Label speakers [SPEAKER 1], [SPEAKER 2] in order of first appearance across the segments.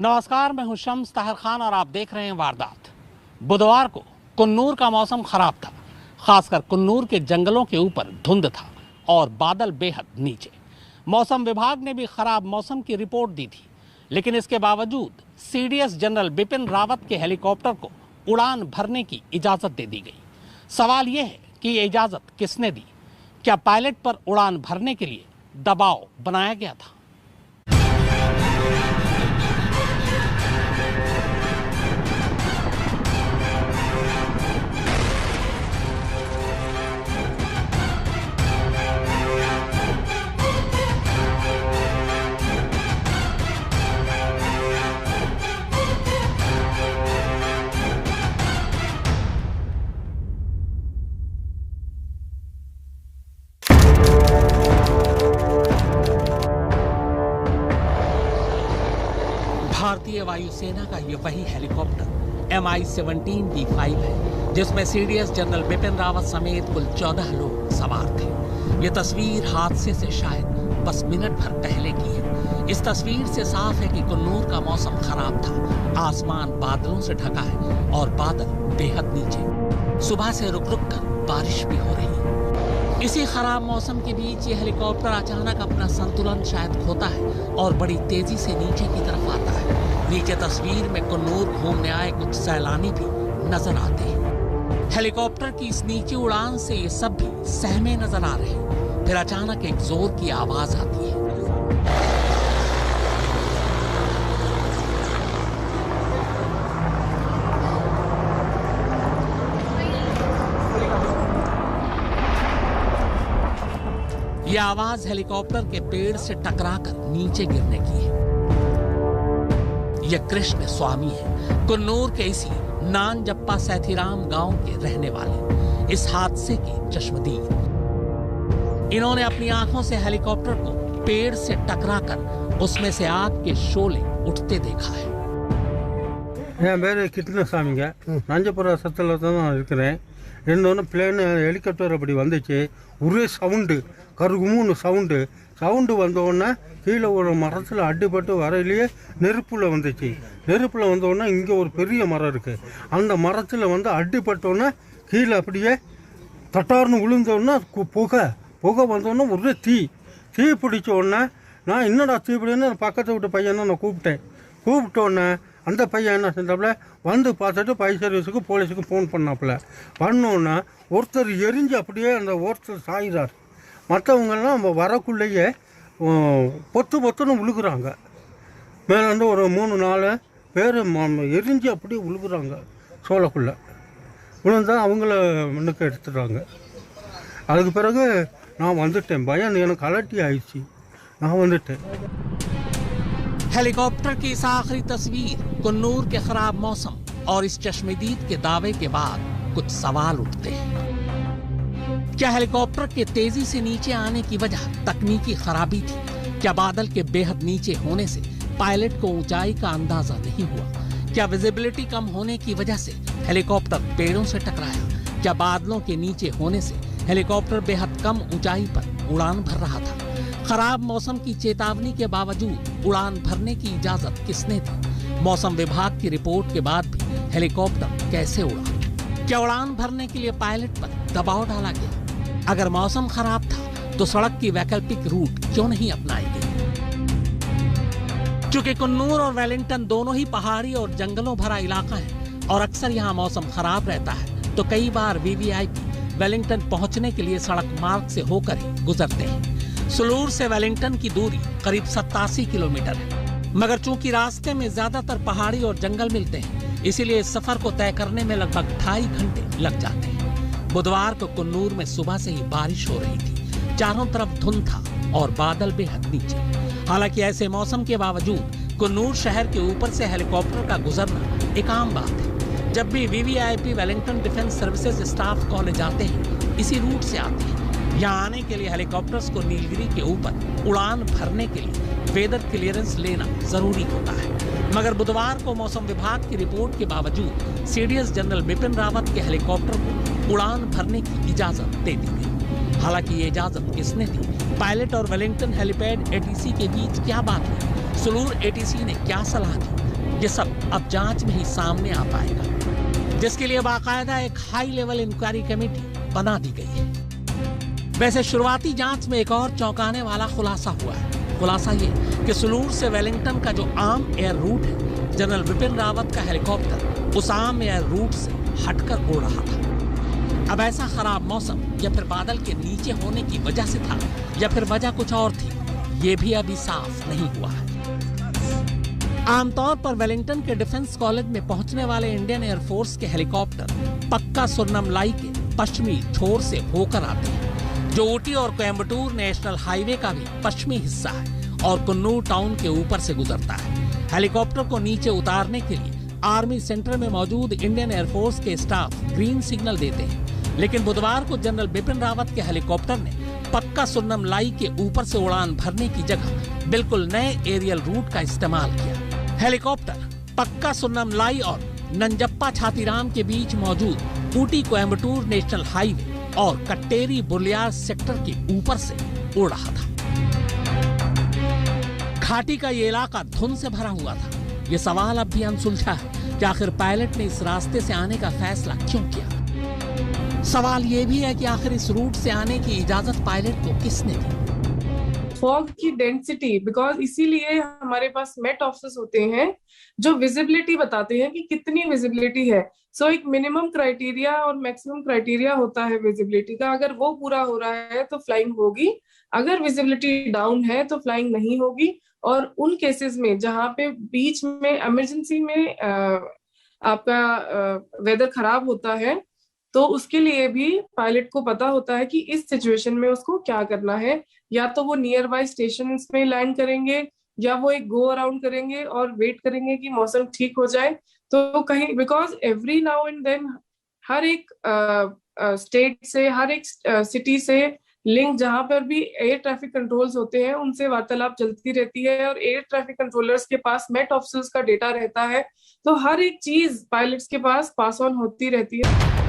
[SPEAKER 1] नमस्कार, मैं हूं शम्स ताहिर खान और आप देख रहे हैं वारदात। बुधवार को कुन्नूर का मौसम खराब था। खासकर कुन्नूर के जंगलों के ऊपर धुंध था और बादल बेहद नीचे। मौसम विभाग ने भी खराब मौसम की रिपोर्ट दी थी, लेकिन इसके बावजूद सीडीएस जनरल बिपिन रावत के हेलीकॉप्टर को उड़ान भरने की इजाजत दे दी गई। सवाल यह है कि ये इजाजत किसने दी? क्या पायलट पर उड़ान भरने के लिए दबाव बनाया गया था? भारतीय वायुसेना का ये वही हेलीकॉप्टर MI-17B5 है, जिसमें सीडीएस जनरल बिपिन रावत समेत कुल 14 लोग सवार थे। ये तस्वीर हादसे से शायद बस मिनट भर पहले की है। इस तस्वीर से साफ है कि कुन्नूर का मौसम खराब था। आसमान बादलों से ढका है और बादल बेहद नीचे। सुबह से रुक रुक कर बारिश भी हो रही है। इसी खराब मौसम के बीच ये हेलीकॉप्टर अचानक अपना संतुलन शायद खोता है और बड़ी तेजी से नीचे की तरफ आता है। नीचे तस्वीर में कुन्नूर घूमने आए कुछ सैलानी भी नजर आते हैं। हेलीकॉप्टर की इस नीची उड़ान से ये सब भी सहमे नजर आ रहे हैं। फिर अचानक एक जोर की आवाज आती है। यह आवाज हेलीकॉप्टर के पेड़ से टकराकर नीचे गिरने की है। यह कृष्ण स्वामी है, कुन्नूर के इसी नानजप्पा सैथीराम गांव के रहने वाले, इस हादसे के चश्मदीद। इन्होंने अपनी आंखों से हेलीकॉप्टर को पेड़ से टकराकर उसमें से आग के शोले उठते देखा है।
[SPEAKER 2] என் பேர் கிருஷ்ணசாமிங்க. நாஞ்சப்புற சத்தில் தான் நான் இருக்கிறேன். என்னொன்று பிளேனு ஹெலிகாப்டர் அப்படி வந்துச்சு. ஒரே சவுண்டு, கருகுமுன்னு சவுண்டு வந்தோடனே கீழே ஒரு மரத்தில் அடிபட்டு வரையிலேயே நெருப்பில் வந்துச்சு. நெருப்பில் வந்தோடனே இங்கே ஒரு பெரிய மரம் இருக்குது. அந்த மரத்தில் வந்து அடிபட்டோன்னே கீழே அப்படியே தட்டார்னு விழுந்தோடனே புகை வந்தோடனே ஒரே தீ பிடிச்ச உடனே நான் என்னடா தீ பிடின்னு பக்கத்து விட்டு பையனை நான் கூப்பிட்டோன்னே அந்த பையன் என்ன செஞ்சாப்புல வந்து பார்த்துட்டு ஃபயர் சர்வீஸுக்கு போலீஸுக்கு ஃபோன் பண்ணோன்னே ஒருத்தர் எரிஞ்சு அப்படியே அந்த ஒருத்தர் சாயிறார். மற்றவங்கெல்லாம் நம்ம வரக்குள்ளேயே பொத்துன்னு விழுகுறாங்க. மேலேருந்து ஒரு 3-4 பேர் எரிஞ்சு அப்படியே விழுகுறாங்க. சோளக்குள்ளே விழுந்தால் அவங்கள முன்னுக்கு எடுத்துடுறாங்க. அதுக்கு பிறகு நான் வந்துட்டேன். பயம் எனக்கு அலர்ட்டி ஆயிடுச்சு. நான் வந்துட்டேன்.
[SPEAKER 1] हेलीकॉप्टर की इस आखिरी तस्वीर, कुन्नूर के खराब मौसम और इस चश्मदीद के दावे के बाद कुछ सवाल उठते हैं। क्या हेलीकॉप्टर के तेजी से नीचे आने की वजह तकनीकी खराबी थी? क्या बादल के बेहद नीचे होने से पायलट को ऊंचाई का अंदाजा नहीं हुआ? क्या विजिबिलिटी कम होने की वजह से हेलीकॉप्टर पेड़ों से टकराया? क्या बादलों के नीचे होने से हेलीकॉप्टर बेहद कम ऊंचाई पर उड़ान भर रहा था? खराब मौसम की चेतावनी के बावजूद उड़ान भरने की इजाजत किसने दी? मौसम विभाग की रिपोर्ट के बाद भी हेलीकॉप्टर कैसे उड़ा? क्या उड़ान भरने के लिए पायलट पर दबाव डाला गया? अगर मौसम खराब था तो सड़क की वैकल्पिक रूट क्यों नहीं अपनाई गई? चूंकि कुन्नूर और वेलिंगटन दोनों ही पहाड़ी और जंगलों भरा इलाका है और अक्सर यहाँ मौसम खराब रहता है, तो कई बार वीवीआईपी वेलिंगटन पहुंचने के लिए सड़क मार्ग से होकर ही गुजरते हैं। सुलूर से वेलिंगटन की दूरी करीब 87 किलोमीटर है, मगर चूंकि रास्ते में ज्यादातर पहाड़ी और जंगल मिलते हैं, इसीलिए इस सफर को तय करने में लगभग 2.5 घंटे लग जाते हैं। बुधवार को कुन्नूर में सुबह से ही बारिश हो रही थी। चारों तरफ धुंध था और बादल बेहद नीचे। हालांकि ऐसे मौसम के बावजूद कुन्नूर शहर के ऊपर से हेलीकॉप्टर का गुजरना एक आम बात है। जब भी VVIP Wellington defence services staff college आते हैं, इसी रूट से आते हैं। यहाँ आने के लिए हेलीकॉप्टर्स को नीलगिरी के ऊपर उड़ान भरने के लिए वेदर क्लियरेंस लेना जरूरी होता है, मगर बुधवार को मौसम विभाग की रिपोर्ट के बावजूद सीडीएस जनरल बिपिन रावत के हेलीकॉप्टर को उड़ान भरने की इजाजत दे दी गई। हालांकि ये इजाजत किसने दी? पायलट और वेलिंगटन हेलीपैड एटीसी के बीच क्या बात हुई? सुलूर एटीसी ने क्या सलाह दी? ये सब अब जांच में ही सामने आ पाएगा, जिसके लिए बाकायदा एक हाई लेवल इंक्वायरी कमेटी बना दी गई है। वैसे शुरुआती जांच में एक और चौंकाने वाला खुलासा हुआ है। खुलासा ये कि सुलूर से वेलिंगटन का जो आम एयर रूट है, जनरल विपिन रावत का हेलीकॉप्टर उस आम एयर रूट से हटकर उड़ रहा था। अब ऐसा खराब मौसम या फिर बादल के नीचे होने की वजह से था या फिर वजह कुछ और थी, ये भी अभी साफ नहीं हुआ है। आमतौर पर वेलिंगटन के डिफेंस कॉलेज में पहुंचने वाले इंडियन एयरफोर्स के हेलीकॉप्टर पक्का सुरनमलाई के पश्चिमी छोर से होकर आते हैं, जो ऊटी और कोयम्बटूर नेशनल हाईवे का भी पश्चिमी हिस्सा है और कुन्नूर टाउन के ऊपर से गुजरता है। हेलीकॉप्टर को नीचे उतारने के लिए आर्मी सेंटर में मौजूद इंडियन एयरफोर्स के स्टाफ ग्रीन सिग्नल देते हैं, लेकिन बुधवार को जनरल बिपिन रावत के हेलीकॉप्टर ने पक्का सुरनमलाई के ऊपर से उड़ान भरने की जगह बिल्कुल नए एरियल रूट का इस्तेमाल किया। हेलीकॉप्टर पक्का सुरनमलाई और नंजप्पा छातीराम के बीच मौजूद ऊटी कोयम्बटूर नेशनल हाईवे और कट्टेरी बुर्लियार सेक्टर के ऊपर से उड़ रहा था। घाटी का ये इलाका धुंध से भरा हुआ था। ये सवाल अब भी अनसुलझा है कि आखिर पायलट ने इस रास्ते से आने का फैसला क्यों किया। सवाल ये भी है कि आखिर इस रूट से आने की इजाजत पायलट को किसने दी।
[SPEAKER 3] फॉग की डेंसिटी, बिकॉज इसीलिए हमारे पास मेट ऑफिसर्स होते हैं जो विजिबिलिटी बताते हैं कि कितनी विजिबिलिटी है। सो एक मिनिमम क्राइटेरिया और मैक्सिमम क्राइटेरिया होता है विजिबिलिटी का। अगर वो पूरा हो रहा है तो फ्लाइंग होगी, अगर विजिबिलिटी डाउन है तो फ्लाइंग नहीं होगी। और उन केसेस में जहां पे बीच में इमरजेंसी में आपका वेदर खराब होता है, तो उसके लिए भी पायलट को पता होता है कि इस सिचुएशन में उसको क्या करना है। या तो वो नियर बाय स्टेशन में लैंड करेंगे या वो एक गो अराउंड करेंगे और वेट करेंगे कि मौसम ठीक हो जाए। तो कहीं, because every now and then हर एक स्टेट से, हर एक सिटी से लिंक जहां पर भी एयर ट्रैफिक कंट्रोल्स होते हैं उनसे वार्तालाप चलती रहती है और एयर ट्रैफिक कंट्रोलर्स के पास मेट ऑफिसर्स का डेटा रहता है। तो हर एक चीज पायलट्स के पास पास ऑन होती रहती है।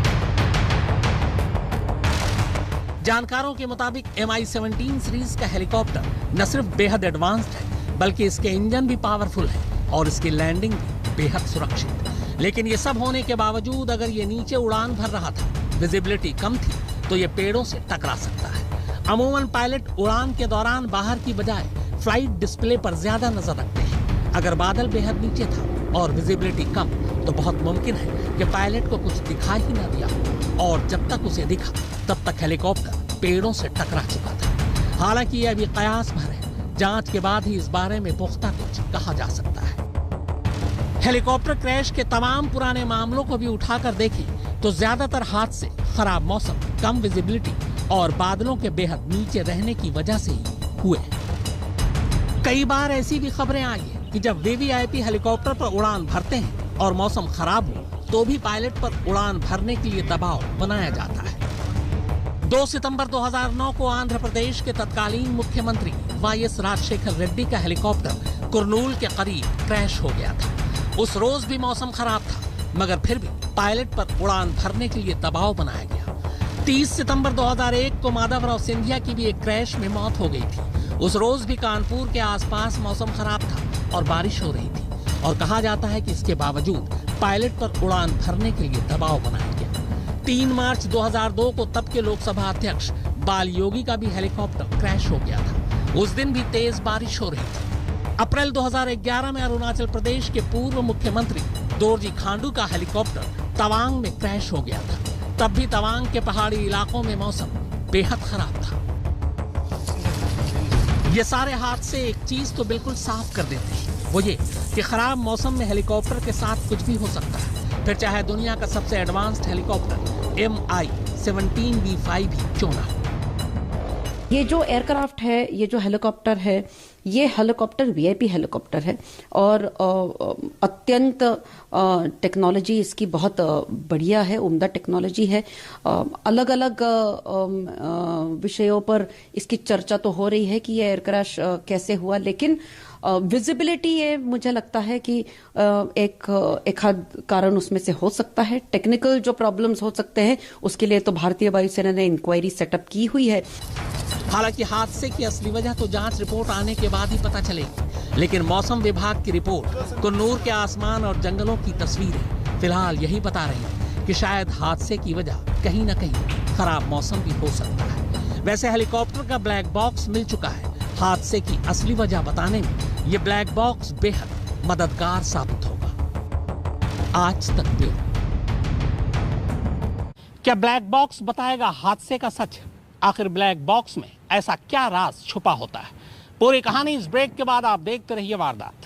[SPEAKER 1] जानकारों के मुताबिक MI-17 सीरीज का हेलीकॉप्टर न सिर्फ बेहद एडवांस्ड है, बल्कि इसके इंजन भी पावरफुल है और इसकी लैंडिंग भी बेहद सुरक्षित। लेकिन ये सब होने के बावजूद अगर ये नीचे उड़ान भर रहा था, विजिबिलिटी कम थी, तो ये पेड़ों से टकरा सकता है। अमूमन पायलट उड़ान के दौरान बाहर की बजाय फ्लाइट डिस्प्ले पर ज्यादा नजर रखते हैं। अगर बादल बेहद नीचे था और विजिबिलिटी कम, तो बहुत मुमकिन है कि पायलट को कुछ दिखाई ही न दिया और जब तक उसे दिखा तब तक हेलीकॉप्टर पेड़ों से टकरा चुका था। हालांकि यह अभी कयास भर है, जांच के बाद ही इस बारे में पुख्ता कुछ कहा जा सकता है। हेलीकॉप्टर क्रैश के तमाम पुराने मामलों को भी उठाकर देखें तो ज्यादातर हादसे खराब मौसम, कम विजिबिलिटी और बादलों के बेहद नीचे रहने की वजह से ही हुए। कई बार ऐसी भी खबरें आई है कि जब VVIP हेलीकॉप्टर पर उड़ान भरते हैं और मौसम खराब हो, तो भी पायलट पर उड़ान भरने के लिए दबाव बनाया जाता है। 2 सितंबर 2009 को आंध्र प्रदेश के तत्कालीन मुख्यमंत्री YS राजशेखर रेड्डी का हेलीकॉप्टर कुर्नूल के करीब क्रैश हो गया था। उस रोज भी मौसम खराब था, मगर फिर भी पायलट पर उड़ान भरने के लिए दबाव बनाया गया। 30 सितंबर 2001 को माधवराव सिंधिया की भी एक क्रैश में मौत हो गई थी। उस रोज भी कानपुर के आसपास मौसम खराब था और बारिश हो रही थी, और कहा जाता है कि इसके बावजूद पायलट पर उड़ान भरने के लिए दबाव बनाया गया। 3 मार्च 2002 को तब के लोकसभा अध्यक्ष बाल योगी का भी हेलीकॉप्टर क्रैश हो गया था। उस दिन भी तेज बारिश हो रही थी। अप्रैल 2011 में अरुणाचल प्रदेश के पूर्व मुख्यमंत्री दोरजी खांडू का हेलीकॉप्टर तवांग में क्रैश हो गया था। तब भी तवांग के पहाड़ी इलाकों में मौसम बेहद खराब था। ये सारे हादसे एक चीज तो बिल्कुल साफ कर देते हैं, वो ये कि खराब मौसम में हेलीकॉप्टर के साथ कुछ भी हो सकता है, फिर चाहे दुनिया का सबसे एडवांस्ड हेलीकॉप्टर MI-17V5 ही क्यों ना हो।
[SPEAKER 4] ये जो एयरक्राफ्ट है, ये जो हेलीकॉप्टर है, ये हेलीकॉप्टर VIP हेलीकॉप्टर है और अत्यंत टेक्नोलॉजी इसकी बहुत बढ़िया है, उम्दा टेक्नोलॉजी है। अलग अलग विषयों पर इसकी चर्चा तो हो रही है कि ये एयर क्रैश कैसे हुआ, लेकिन विजिबिलिटी ये मुझे लगता है कि एक हद कारण उसमें से हो सकता है। टेक्निकल जो प्रॉब्लम्स हो सकते हैं उसके लिए तो भारतीय वायुसेना ने इंक्वायरी सेटअप की हुई है।
[SPEAKER 1] हालांकि हादसे की असली वजह तो जांच रिपोर्ट आने के बाद ही पता चलेगी, लेकिन मौसम विभाग की रिपोर्ट कुन्नूर के आसमान और जंगलों की तस्वीरें फिलहाल यही बता रही है कि शायद हादसे की वजह कहीं न कहीं खराब मौसम भी हो सकता है। वैसे हेलीकॉप्टर का ब्लैक बॉक्स मिल चुका है। हादसे की असली वजह बताने में ये ब्लैक बॉक्स बेहद मददगार साबित होगा। आज तक ब्यूरो। क्या ब्लैक बॉक्स बताएगा हादसे का सच? आखिर ब्लैक बॉक्स में ऐसा क्या राज छुपा होता है? पूरी कहानी इस ब्रेक के बाद आप देखते रहिए वारदात।